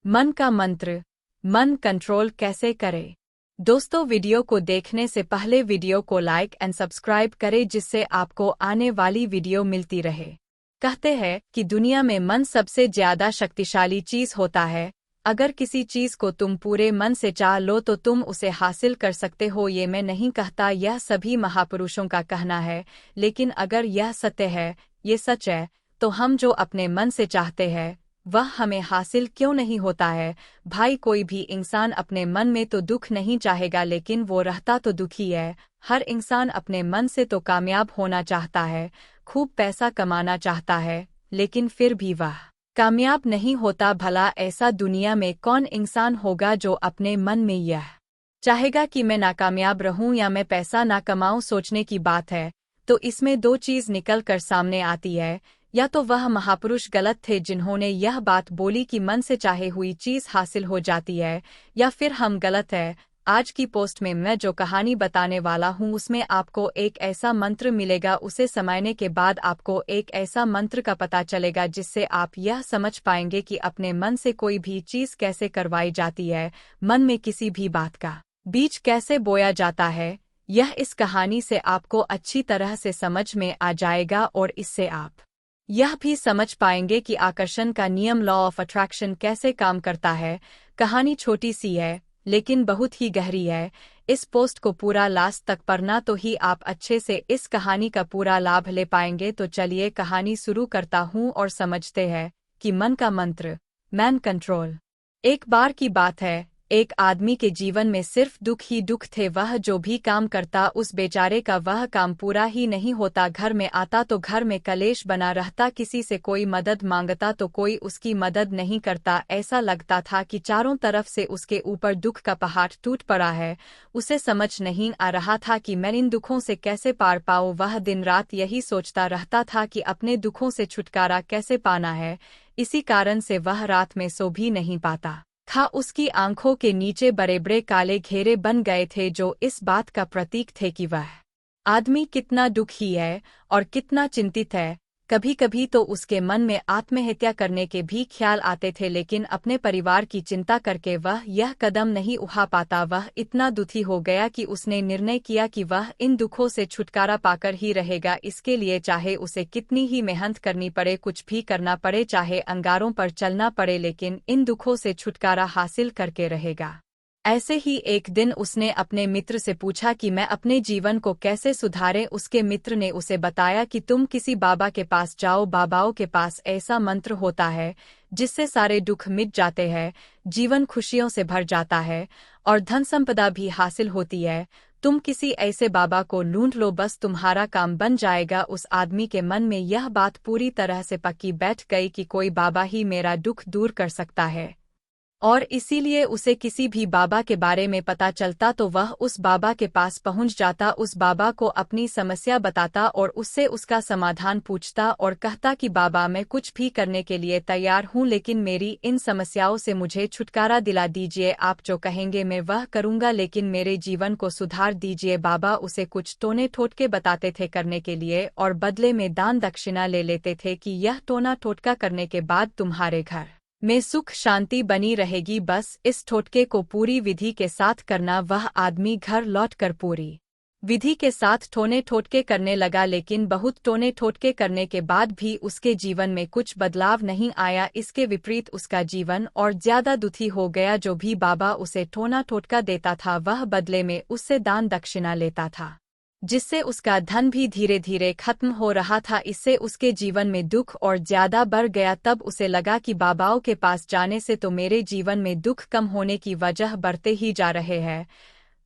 मन का मंत्र, मन कंट्रोल कैसे करें। दोस्तों, वीडियो को देखने से पहले वीडियो को लाइक एंड सब्सक्राइब करें जिससे आपको आने वाली वीडियो मिलती रहे। कहते हैं कि दुनिया में मन सबसे ज्यादा शक्तिशाली चीज होता है। अगर किसी चीज को तुम पूरे मन से चाह लो तो तुम उसे हासिल कर सकते हो। ये मैं नहीं कहता, यह सभी महापुरुषों का कहना है। लेकिन अगर यह सत्य है, ये सच है, तो हम जो अपने मन से चाहते हैं वह हमें हासिल क्यों नहीं होता है। भाई, कोई भी इंसान अपने मन में तो दुख नहीं चाहेगा, लेकिन वो रहता तो दुखी है। हर इंसान अपने मन से तो कामयाब होना चाहता है, खूब पैसा कमाना चाहता है, लेकिन फिर भी वह कामयाब नहीं होता। भला ऐसा दुनिया में कौन इंसान होगा जो अपने मन में यह चाहेगा कि मैं नाकामयाब रहूं या मैं पैसा ना कमाऊं। सोचने की बात है। तो इसमें दो चीज निकल कर सामने आती है। या तो वह महापुरुष गलत थे जिन्होंने यह बात बोली कि मन से चाहे हुई चीज हासिल हो जाती है, या फिर हम गलत है। आज की पोस्ट में मैं जो कहानी बताने वाला हूं उसमें आपको एक ऐसा मंत्र मिलेगा। उसे समझने के बाद आपको एक ऐसा मंत्र का पता चलेगा जिससे आप यह समझ पाएंगे कि अपने मन से कोई भी चीज कैसे करवाई जाती है, मन में किसी भी बात का बीज कैसे बोया जाता है। यह इस कहानी से आपको अच्छी तरह से समझ में आ जाएगा और इससे आप यह भी समझ पाएंगे कि आकर्षण का नियम, लॉ ऑफ अट्रैक्शन, कैसे काम करता है। कहानी छोटी सी है लेकिन बहुत ही गहरी है। इस पोस्ट को पूरा लास्ट तक पढ़ना तो ही आप अच्छे से इस कहानी का पूरा लाभ ले पाएंगे। तो चलिए कहानी शुरू करता हूँ और समझते हैं कि मन का मंत्र, मैन कंट्रोल। एक बार की बात है, एक आदमी के जीवन में सिर्फ दुख ही दुख थे। वह जो भी काम करता उस बेचारे का वह काम पूरा ही नहीं होता। घर में आता तो घर में कलेश बना रहता, किसी से कोई मदद मांगता तो कोई उसकी मदद नहीं करता। ऐसा लगता था कि चारों तरफ से उसके ऊपर दुख का पहाड़ टूट पड़ा है। उसे समझ नहीं आ रहा था कि मैं इन दुखों से कैसे पार पाऊं। वह दिन रात यही सोचता रहता था कि अपने दुखों से छुटकारा कैसे पाना है। इसी कारण से वह रात में सो भी नहीं पाता था। उसकी आंखों के नीचे बड़े बड़े काले घेरे बन गए थे जो इस बात का प्रतीक थे कि वह आदमी कितना दुखी है और कितना चिंतित है। कभी कभी तो उसके मन में आत्महत्या करने के भी ख्याल आते थे, लेकिन अपने परिवार की चिंता करके वह यह कदम नहीं उठा पाता। वह इतना दुखी हो गया कि उसने निर्णय किया कि वह इन दुखों से छुटकारा पाकर ही रहेगा। इसके लिए चाहे उसे कितनी ही मेहनत करनी पड़े, कुछ भी करना पड़े, चाहे अंगारों पर चलना पड़े, लेकिन इन दुखों से छुटकारा हासिल करके रहेगा। ऐसे ही एक दिन उसने अपने मित्र से पूछा कि मैं अपने जीवन को कैसे सुधारें। उसके मित्र ने उसे बताया कि तुम किसी बाबा के पास जाओ। बाबाओं के पास ऐसा मंत्र होता है जिससे सारे दुख मिट जाते हैं, जीवन खुशियों से भर जाता है और धन संपदा भी हासिल होती है। तुम किसी ऐसे बाबा को ढूंढ लो, बस तुम्हारा काम बन जाएगा। उस आदमी के मन में यह बात पूरी तरह से पक्की बैठ गई कि कोई बाबा ही मेरा दुख दूर कर सकता है, और इसीलिए उसे किसी भी बाबा के बारे में पता चलता तो वह उस बाबा के पास पहुंच जाता, उस बाबा को अपनी समस्या बताता और उससे उसका समाधान पूछता और कहता कि बाबा, मैं कुछ भी करने के लिए तैयार हूं, लेकिन मेरी इन समस्याओं से मुझे छुटकारा दिला दीजिए। आप जो कहेंगे मैं वह करूंगा, लेकिन मेरे जीवन को सुधार दीजिए। बाबा उसे कुछ टोने टोटके बताते थे करने के लिए और बदले में दान दक्षिणा ले लेते थे कि यह टोना टोटका करने के बाद तुम्हारे घर में सुख शांति बनी रहेगी। बस इस टोटके को पूरी विधि के साथ करना। वह आदमी घर लौटकर पूरी विधि के साथ टोने टोटके करने लगा, लेकिन बहुत टोने टोटके करने के बाद भी उसके जीवन में कुछ बदलाव नहीं आया। इसके विपरीत उसका जीवन और ज्यादा दुखी हो गया। जो भी बाबा उसे टोना टोटका देता था वह बदले में उससे दान दक्षिणा लेता था, जिससे उसका धन भी धीरे धीरे खत्म हो रहा था। इससे उसके जीवन में दुख और ज्यादा बढ़ गया। तब उसे लगा कि बाबाओं के पास जाने से तो मेरे जीवन में दुख कम होने की वजह बढ़ते ही जा रहे हैं,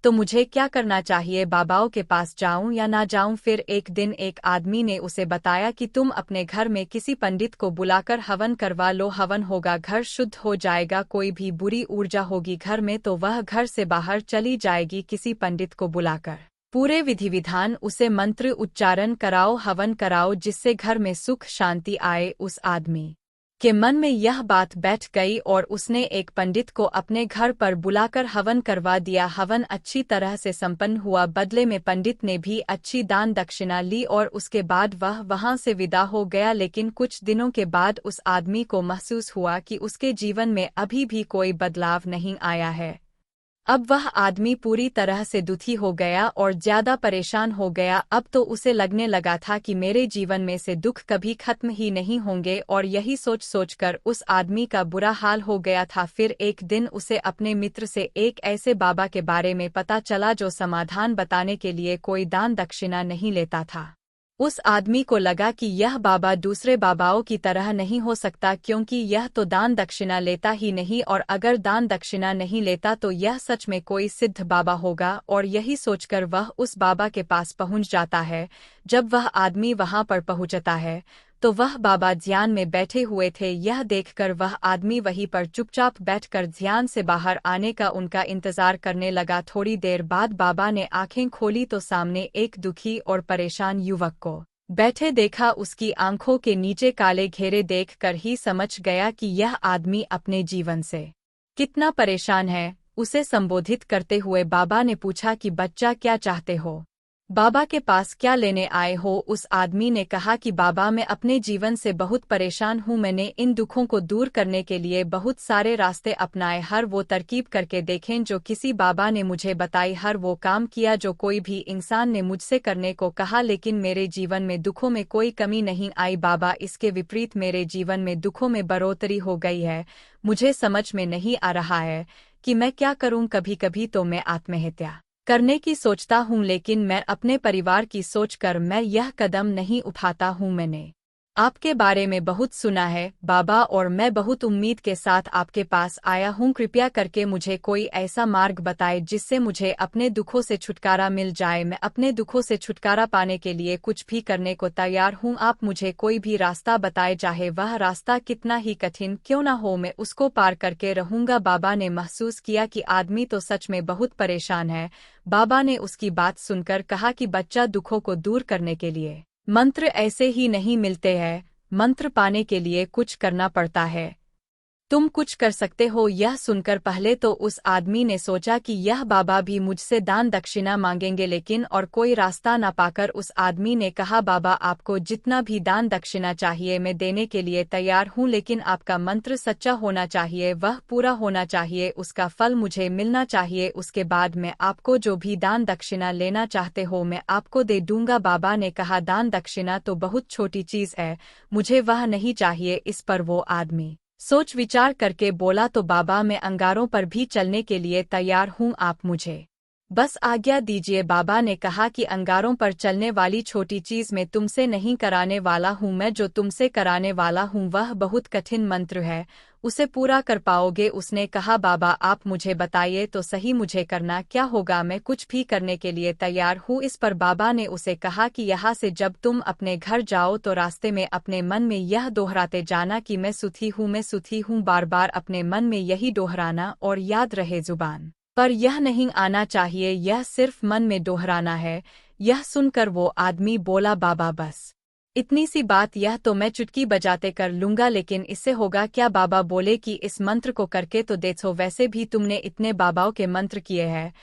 तो मुझे क्या करना चाहिए, बाबाओं के पास जाऊं या ना जाऊं। फिर एक दिन एक आदमी ने उसे बताया कि तुम अपने घर में किसी पंडित को बुलाकर हवन करवा लो। हवन होगा, घर शुद्ध हो जाएगा, कोई भी बुरी ऊर्जा होगी घर में तो वह घर से बाहर चली जाएगी। किसी पंडित को बुलाकर पूरे विधि विधान उसे मंत्र उच्चारण कराओ, हवन कराओ, जिससे घर में सुख शांति आए। उस आदमी के मन में यह बात बैठ गई और उसने एक पंडित को अपने घर पर बुलाकर हवन करवा दिया। हवन अच्छी तरह से संपन्न हुआ। बदले में पंडित ने भी अच्छी दान दक्षिणा ली और उसके बाद वह वहां से विदा हो गया। लेकिन कुछ दिनों के बाद उस आदमी को महसूस हुआ कि उसके जीवन में अभी भी कोई बदलाव नहीं आया है। अब वह आदमी पूरी तरह से दुखी हो गया और ज्यादा परेशान हो गया। अब तो उसे लगने लगा था कि मेरे जीवन में से दुख कभी खत्म ही नहीं होंगे, और यही सोच सोचकर उस आदमी का बुरा हाल हो गया था। फिर एक दिन उसे अपने मित्र से एक ऐसे बाबा के बारे में पता चला जो समाधान बताने के लिए कोई दान दक्षिणा नहीं लेता था। उस आदमी को लगा कि यह बाबा दूसरे बाबाओं की तरह नहीं हो सकता, क्योंकि यह तो दान दक्षिणा लेता ही नहीं, और अगर दान दक्षिणा नहीं लेता तो यह सच में कोई सिद्ध बाबा होगा। और यही सोचकर वह उस बाबा के पास पहुंच जाता है। जब वह आदमी वहां पर पहुंचता है तो वह बाबा ध्यान में बैठे हुए थे। यह देखकर वह आदमी वहीं पर चुपचाप बैठकर ध्यान से बाहर आने का उनका इंतजार करने लगा। थोड़ी देर बाद बाबा ने आंखें खोली तो सामने एक दुखी और परेशान युवक को बैठे देखा। उसकी आंखों के नीचे काले घेरे देखकर ही समझ गया कि यह आदमी अपने जीवन से कितना परेशान है। उसे संबोधित करते हुए बाबा ने पूछा कि बच्चा, क्या चाहते हो? बाबा के पास क्या लेने आए हो? उस आदमी ने कहा कि बाबा, मैं अपने जीवन से बहुत परेशान हूँ। मैंने इन दुखों को दूर करने के लिए बहुत सारे रास्ते अपनाए, हर वो तरकीब करके देखें जो किसी बाबा ने मुझे बताई, हर वो काम किया जो कोई भी इंसान ने मुझसे करने को कहा, लेकिन मेरे जीवन में दुखों में कोई कमी नहीं आई। बाबा, इसके विपरीत मेरे जीवन में दुखों में बढ़ोतरी हो गई है। मुझे समझ में नहीं आ रहा है कि मैं क्या करूं। कभी कभी तो मैं आत्महत्या करने की सोचता हूँ, लेकिन मैं अपने परिवार की सोचकर मैं यह कदम नहीं उठाता हूँ। मैंने आपके बारे में बहुत सुना है बाबा, और मैं बहुत उम्मीद के साथ आपके पास आया हूँ। कृपया करके मुझे कोई ऐसा मार्ग बताएं जिससे मुझे अपने दुखों से छुटकारा मिल जाए। मैं अपने दुखों से छुटकारा पाने के लिए कुछ भी करने को तैयार हूँ। आप मुझे कोई भी रास्ता बताएं, चाहे वह रास्ता कितना ही कठिन क्यों न हो, मैं उसको पार करके रहूंगा। बाबा ने महसूस किया कि आदमी तो सच में बहुत परेशान है। बाबा ने उसकी बात सुनकर कहा कि बच्चा, दुखों को दूर करने के लिए मंत्र ऐसे ही नहीं मिलते हैं। मंत्र पाने के लिए कुछ करना पड़ता है। तुम कुछ कर सकते हो। यह सुनकर पहले तो उस आदमी ने सोचा कि यह बाबा भी मुझसे दान दक्षिणा मांगेंगे, लेकिन और कोई रास्ता न पाकर उस आदमी ने कहा, बाबा, आपको जितना भी दान दक्षिणा चाहिए मैं देने के लिए तैयार हूँ, लेकिन आपका मंत्र सच्चा होना चाहिए, वह पूरा होना चाहिए, उसका फल मुझे मिलना चाहिए। उसके बाद मैं आपको जो भी दान दक्षिणा लेना चाहते हो मैं आपको दे दूंगा। बाबा ने कहा, दान दक्षिणा तो बहुत छोटी चीज है, मुझे वह नहीं चाहिए। इस पर वो आदमी सोच विचार करके बोला, तो बाबा, मैं अंगारों पर भी चलने के लिए तैयार हूँ, आप मुझे बस आज्ञा दीजिए। बाबा ने कहा कि अंगारों पर चलने वाली छोटी चीज मैं तुमसे नहीं कराने वाला हूँ। मैं जो तुमसे कराने वाला हूँ वह बहुत कठिन मंत्र है, उसे पूरा कर पाओगे? उसने कहा, बाबा, आप मुझे बताइए तो सही, मुझे करना क्या होगा? मैं कुछ भी करने के लिए तैयार हूँ। इस पर बाबा ने उसे कहा कि यहाँ से जब तुम अपने घर जाओ तो रास्ते में अपने मन में यह दोहराते जाना कि मैं सुखी हूँ, मैं सुखी हूँ, बार बार अपने मन में यही दोहराना, और याद रहे जुबान पर यह नहीं आना चाहिए, यह सिर्फ मन में दोहराना है। यह सुनकर वो आदमी बोला, बाबा, बस इतनी सी बात, यह तो मैं चुटकी बजाते कर लूंगा, लेकिन इससे होगा क्या? बाबा बोले कि इस मंत्र को करके तो देखो, वैसे भी तुमने इतने बाबाओं के मंत्र किए हैं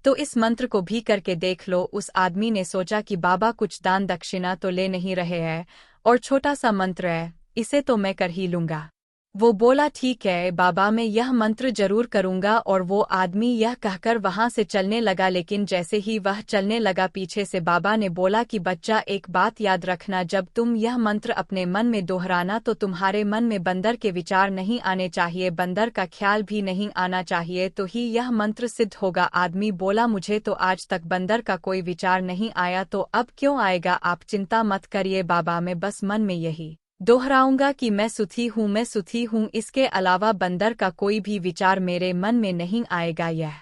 तो इस मंत्र को भी करके देख लो। उस आदमी ने सोचा कि बाबा कुछ दान दक्षिणा तो ले नहीं रहे हैं, और छोटा सा मंत्र है, इसे तो मैं कर ही लूंगा। वो बोला, ठीक है बाबा, मैं यह मंत्र जरूर करूंगा। और वो आदमी यह कहकर वहां से चलने लगा, लेकिन जैसे ही वह चलने लगा पीछे से बाबा ने बोला कि बच्चा, एक बात याद रखना, जब तुम यह मंत्र अपने मन में दोहराना तो तुम्हारे मन में बंदर के विचार नहीं आने चाहिए, बंदर का ख्याल भी नहीं आना चाहिए, तो ही यह मंत्र सिद्ध होगा। आदमी बोला, मुझे तो आज तक बंदर का कोई विचार नहीं आया, तो अब क्यों आएगा? आप चिंता मत करिए बाबा, मैं बस मन में यही दोहराऊंगा कि मैं सुखी हूँ, मैं सुखी हूँ, इसके अलावा बंदर का कोई भी विचार मेरे मन में नहीं आएगा। यह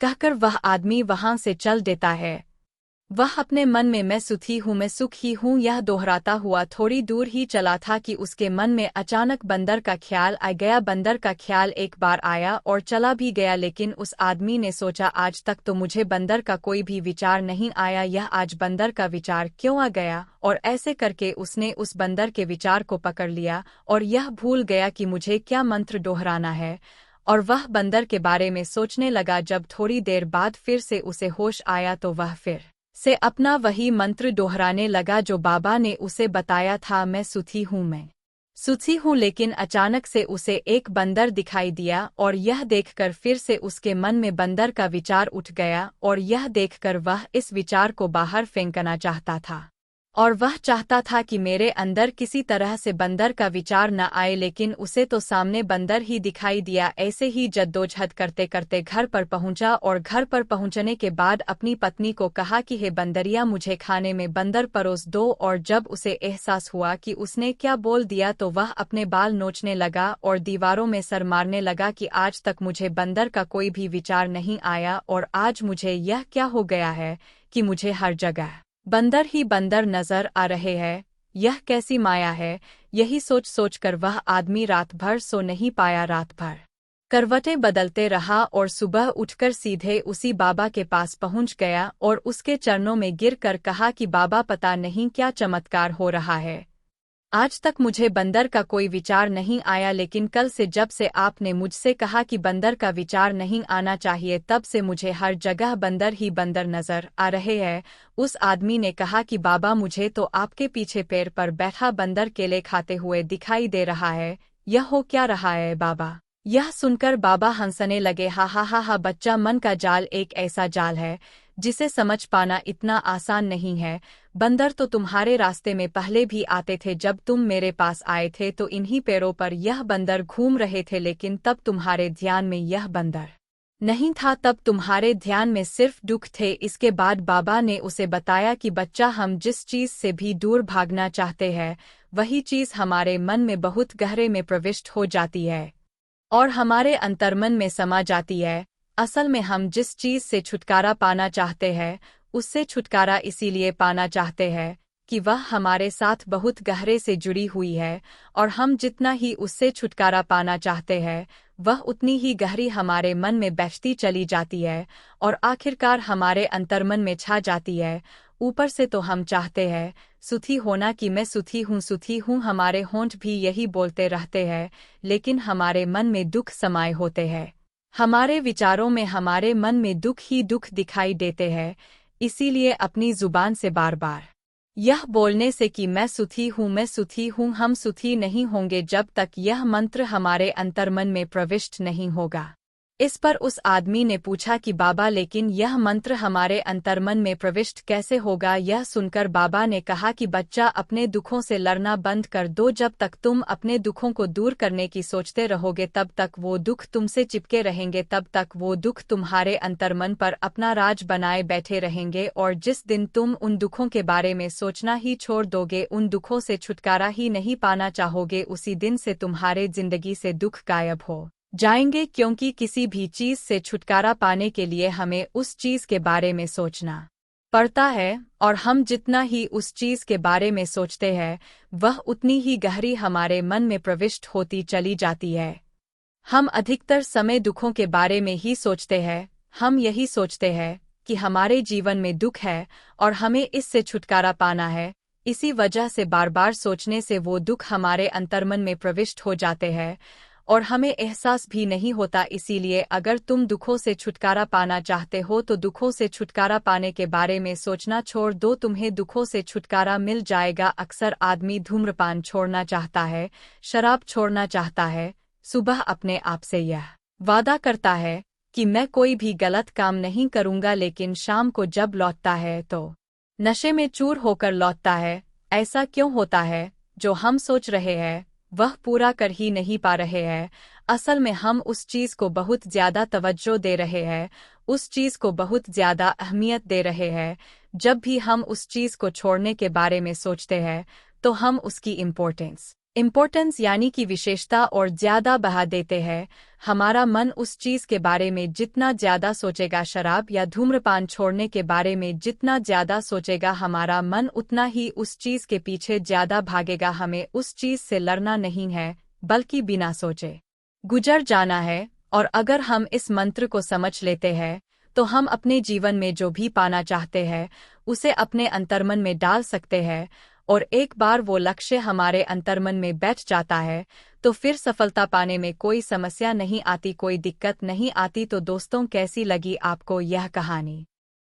कहकर वह आदमी वहां से चल देता है। वह अपने मन में मैं सुखी हूँ, मैं सुखी हूँ यह दोहराता हुआ थोड़ी दूर ही चला था कि उसके मन में अचानक बंदर का ख्याल आ गया। बंदर का ख्याल एक बार आया और चला भी गया, लेकिन उस आदमी ने सोचा आज तक तो मुझे बंदर का कोई भी विचार नहीं आया, यह आज बंदर का विचार क्यों आ गया। और ऐसे करके उसने उस बंदर के विचार को पकड़ लिया और यह भूल गया कि मुझे क्या मंत्र दोहराना है। और वह बंदर के बारे में सोचने लगा। जब थोड़ी देर बाद फिर से उसे होश आया तो वह फिर से अपना वही मंत्र दोहराने लगा जो बाबा ने उसे बताया था, मैं सुखी हूँ, मैं सुखी हूँ। लेकिन अचानक से उसे एक बंदर दिखाई दिया और यह देखकर फिर से उसके मन में बंदर का विचार उठ गया और यह देखकर वह इस विचार को बाहर फेंकना चाहता था। और वह चाहता था कि मेरे अंदर किसी तरह से बंदर का विचार न आए, लेकिन उसे तो सामने बंदर ही दिखाई दिया। ऐसे ही जद्दोजहद करते करते घर पर पहुंचा और घर पर पहुंचने के बाद अपनी पत्नी को कहा कि हे बंदरिया, मुझे खाने में बंदर परोस दो। और जब उसे एहसास हुआ कि उसने क्या बोल दिया तो वह अपने बाल नोचने लगा और दीवारों में सर मारने लगा कि आज तक मुझे बंदर का कोई भी विचार नहीं आया और आज मुझे यह क्या हो गया है कि मुझे हर जगह बंदर ही बंदर नजर आ रहे हैं, यह कैसी माया है। यही सोच सोचकर वह आदमी रात भर सो नहीं पाया। रात भर करवटें बदलते रहा और सुबह उठकर सीधे उसी बाबा के पास पहुंच गया और उसके चरणों में गिरकर कहा कि बाबा, पता नहीं क्या चमत्कार हो रहा है, आज तक मुझे बंदर का कोई विचार नहीं आया, लेकिन कल से जब से आपने मुझसे कहा कि बंदर का विचार नहीं आना चाहिए तब से मुझे हर जगह बंदर ही बंदर नजर आ रहे हैं। उस आदमी ने कहा कि बाबा, मुझे तो आपके पीछे पेड़ पर बैठा बंदर केले खाते हुए दिखाई दे रहा है, यह हो क्या रहा है बाबा। यह सुनकर बाबा हंसने लगे, हा हा हा हा बच्चा, मन का जाल एक ऐसा जाल है जिसे समझ पाना इतना आसान नहीं है। बंदर तो तुम्हारे रास्ते में पहले भी आते थे, जब तुम मेरे पास आए थे तो इन्हीं पेड़ों पर यह बंदर घूम रहे थे, लेकिन तब तुम्हारे ध्यान में यह बंदर नहीं था, तब तुम्हारे ध्यान में सिर्फ दुख थे। इसके बाद बाबा ने उसे बताया कि बच्चा, हम जिस चीज से भी दूर भागना चाहते हैं वही चीज हमारे मन में बहुत गहरे में प्रविष्ट हो जाती है और हमारे अंतर्मन में समा जाती है। असल में हम जिस चीज से छुटकारा पाना चाहते हैं उससे छुटकारा इसीलिए पाना चाहते हैं कि वह हमारे साथ बहुत गहरे से जुड़ी हुई है, और हम जितना ही उससे छुटकारा पाना चाहते हैं वह उतनी ही गहरी हमारे मन में बैठती चली जाती है और आखिरकार हमारे अंतर्मन में छा जाती है। ऊपर से तो हम चाहते हैं सुखी होना कि मैं सुखी हूँ, हमारे होंठ भी यही बोलते रहते हैं, लेकिन हमारे मन में दुख समाये होते हैं। हमारे विचारों में हमारे मन में दुख ही दुख दिखाई देते हैं, इसीलिए अपनी जुबान से बार बार यह बोलने से कि मैं सुखी हूँ हम सुखी नहीं होंगे जब तक यह मंत्र हमारे अंतर्मन में प्रविष्ट नहीं होगा। इस पर उस आदमी ने पूछा कि बाबा, लेकिन यह मंत्र हमारे अंतर्मन में प्रविष्ट कैसे होगा। यह सुनकर बाबा ने कहा कि बच्चा, अपने दुखों से लड़ना बंद कर दो। जब तक तुम अपने दुखों को दूर करने की सोचते रहोगे तब तक वो दुख तुमसे चिपके रहेंगे, तब तक वो दुख तुम्हारे अंतर्मन पर अपना राज बनाए बैठे रहेंगे, और जिस दिन तुम उन दुखों के बारे में सोचना ही छोड़ दोगे, उन दुखों से छुटकारा ही नहीं पाना चाहोगे, उसी दिन से तुम्हारे जिंदगी से दुख गायब हो जाएंगे। क्योंकि किसी भी चीज से छुटकारा पाने के लिए हमें उस चीज के बारे में सोचना पड़ता है, और हम जितना ही उस चीज के बारे में सोचते हैं वह उतनी ही गहरी हमारे मन में प्रविष्ट होती चली जाती है। हम अधिकतर समय दुखों के बारे में ही सोचते हैं। हम यही सोचते हैं कि हमारे जीवन में दुख है और हमें इससे छुटकारा पाना है। इसी वजह से बार बार सोचने से वो दुख हमारे अंतर्मन में प्रविष्ट हो जाते हैं और हमें एहसास भी नहीं होता। इसीलिए अगर तुम दुखों से छुटकारा पाना चाहते हो तो दुखों से छुटकारा पाने के बारे में सोचना छोड़ दो, तुम्हें दुखों से छुटकारा मिल जाएगा। अक्सर आदमी धूम्रपान छोड़ना चाहता है, शराब छोड़ना चाहता है, सुबह अपने आप से यह वादा करता है कि मैं कोई भी गलत काम नहीं करूंगा, लेकिन शाम को जब लौटता है तो नशे में चूर होकर लौटता है। ऐसा क्यों होता है? जो हम सोच रहे हैं वह पूरा कर ही नहीं पा रहे हैं। असल में हम उस चीज को बहुत ज्यादा तवज्जो दे रहे हैं, उस चीज को बहुत ज्यादा अहमियत दे रहे हैं। जब भी हम उस चीज को छोड़ने के बारे में सोचते हैं तो हम उसकी इम्पोर्टेंस यानी कि विशेषता और ज्यादा बढ़ा देते हैं। हमारा मन उस चीज के बारे में जितना ज्यादा सोचेगा, शराब या धूम्रपान छोड़ने के बारे में जितना ज्यादा सोचेगा, हमारा मन उतना ही उस चीज के पीछे ज्यादा भागेगा। हमें उस चीज से लड़ना नहीं है, बल्कि बिना सोचे गुजर जाना है। और अगर हम इस मंत्र को समझ लेते हैं तो हम अपने जीवन में जो भी पाना चाहते हैं उसे अपने अंतर्मन में डाल सकते हैं। और एक बार वो लक्ष्य हमारे अंतर्मन में बैठ जाता है तो फिर सफलता पाने में कोई समस्या नहीं आती, कोई दिक्कत नहीं आती। तो दोस्तों, कैसी लगी आपको यह कहानी?